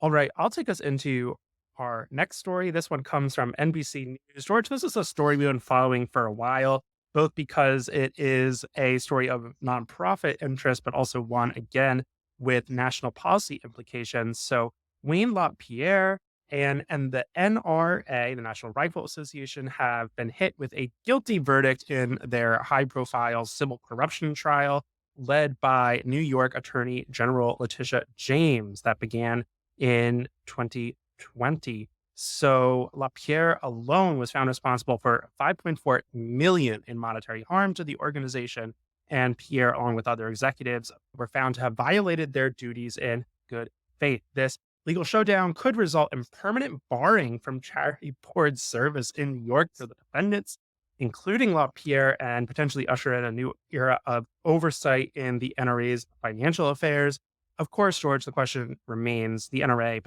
All right, I'll take us into our next story. This one comes from NBC News. George, this is a story we've been following for a while, both because it is a story of nonprofit interest, but also one, again, with national policy implications. So, Wayne LaPierre and the NRA, the National Rifle Association, have been hit with a guilty verdict in their high profile civil corruption trial led by New York Attorney General Letitia James that began in 2020. So LaPierre alone was found responsible for 5.4 million in monetary harm to the organization, and Pierre, along with other executives, were found to have violated their duties in good faith. This legal showdown could result in permanent barring from charity board service in New York for the defendants, including LaPierre, and potentially usher in a new era of oversight in the NRA's financial affairs. Of course, George, the question remains, the NRA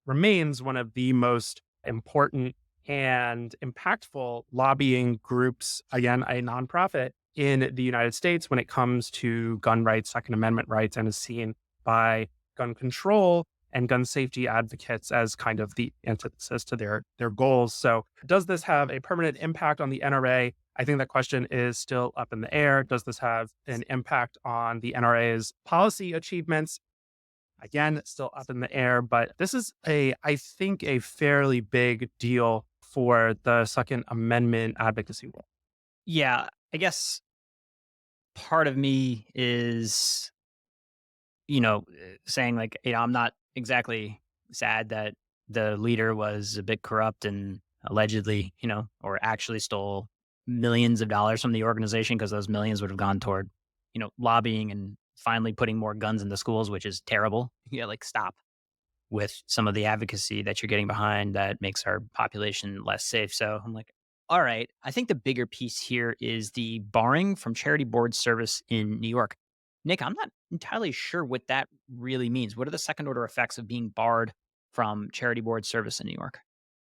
remains one of the most important and impactful lobbying groups, again, a nonprofit in the United States when it comes to gun rights, Second Amendment rights, and is seen by gun control and gun safety advocates as kind of the antithesis to their goals. So, does this have a permanent impact on the NRA? I think that question is still up in the air. Does this have an impact on the NRA's policy achievements? Again, it's still up in the air, but this is I think, a fairly big deal for the Second Amendment advocacy world. Yeah, I guess part of me is, saying like, I'm not exactly sad that the leader was a bit corrupt and allegedly, or actually stole millions of dollars from the organization because those millions would have gone toward, lobbying and finally putting more guns in the schools, which is terrible. Yeah, like stop with some of the advocacy that you're getting behind that makes our population less safe. So I'm like, all right. I think the bigger piece here is the barring from charity board service in New York. Nick, I'm not entirely sure what that really means. What are the second order effects of being barred from charity board service in New York?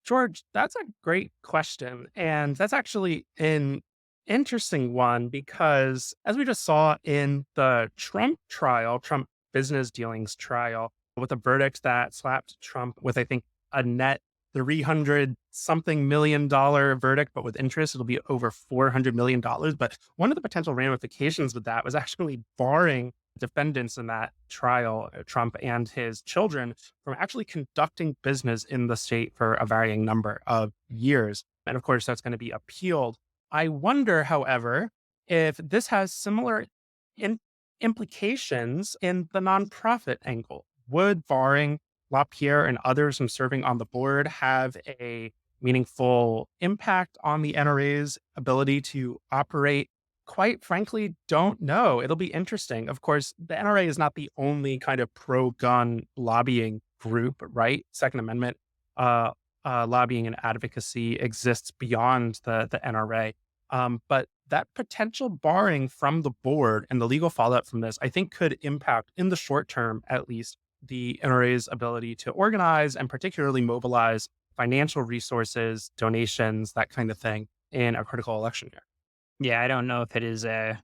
George, that's a great question. And that's actually an interesting one because, as we just saw in the Trump trial, Trump business dealings trial, with a verdict that slapped Trump with, I think, a net 300 something million-dollar verdict, but with interest, it'll be over $400 million. But one of the potential ramifications with that was actually barring defendants in that trial, Trump and his children, from actually conducting business in the state for a varying number of years. And of course, that's going to be appealed. I wonder, however, if this has similar in- implications in the nonprofit angle. Would barring LaPierre and others from serving on the board have a meaningful impact on the NRA's ability to operate? Quite frankly, don't know. It'll be interesting. Of course, the NRA is not the only kind of pro-gun lobbying group, right? Second Amendment uh, lobbying and advocacy exists beyond the NRA. But that potential barring from the board and the legal fallout from this, I think, could impact, in the short term at least, the NRA's ability to organize and particularly mobilize financial resources, donations, that kind of thing in a critical election year. Yeah, I don't know if it is a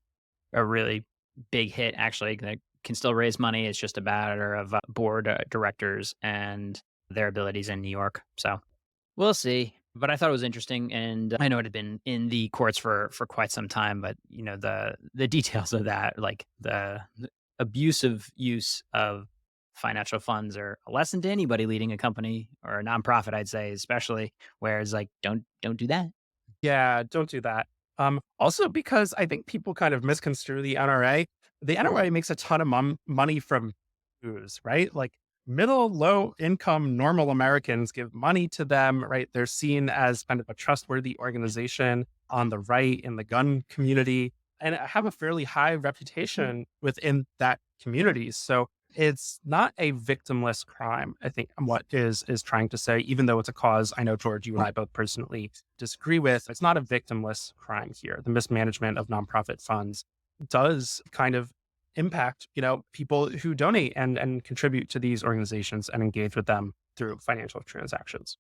really big hit actually that can still raise money. It's just a matter of board directors and their abilities in New York. So we'll see. But I thought it was interesting, and I know it had been in the courts for quite some time. But the details of that, like the abusive use of financial funds, are a lesson to anybody leading a company or a nonprofit. I'd say, especially where it's like, don't do that. Yeah, don't do that. Also, because I think people kind of misconstrue the NRA. The NRA makes a ton of money from dues, right? Like middle, low income, normal Americans give money to them, right? They're seen as kind of a trustworthy organization on the right in the gun community and have a fairly high reputation within that community. So it's not a victimless crime, I think, what is trying to say, even though it's a cause I know, George, you and I both personally disagree with. It's not a victimless crime here. The mismanagement of nonprofit funds does kind of impact, people who donate and contribute to these organizations and engage with them through financial transactions.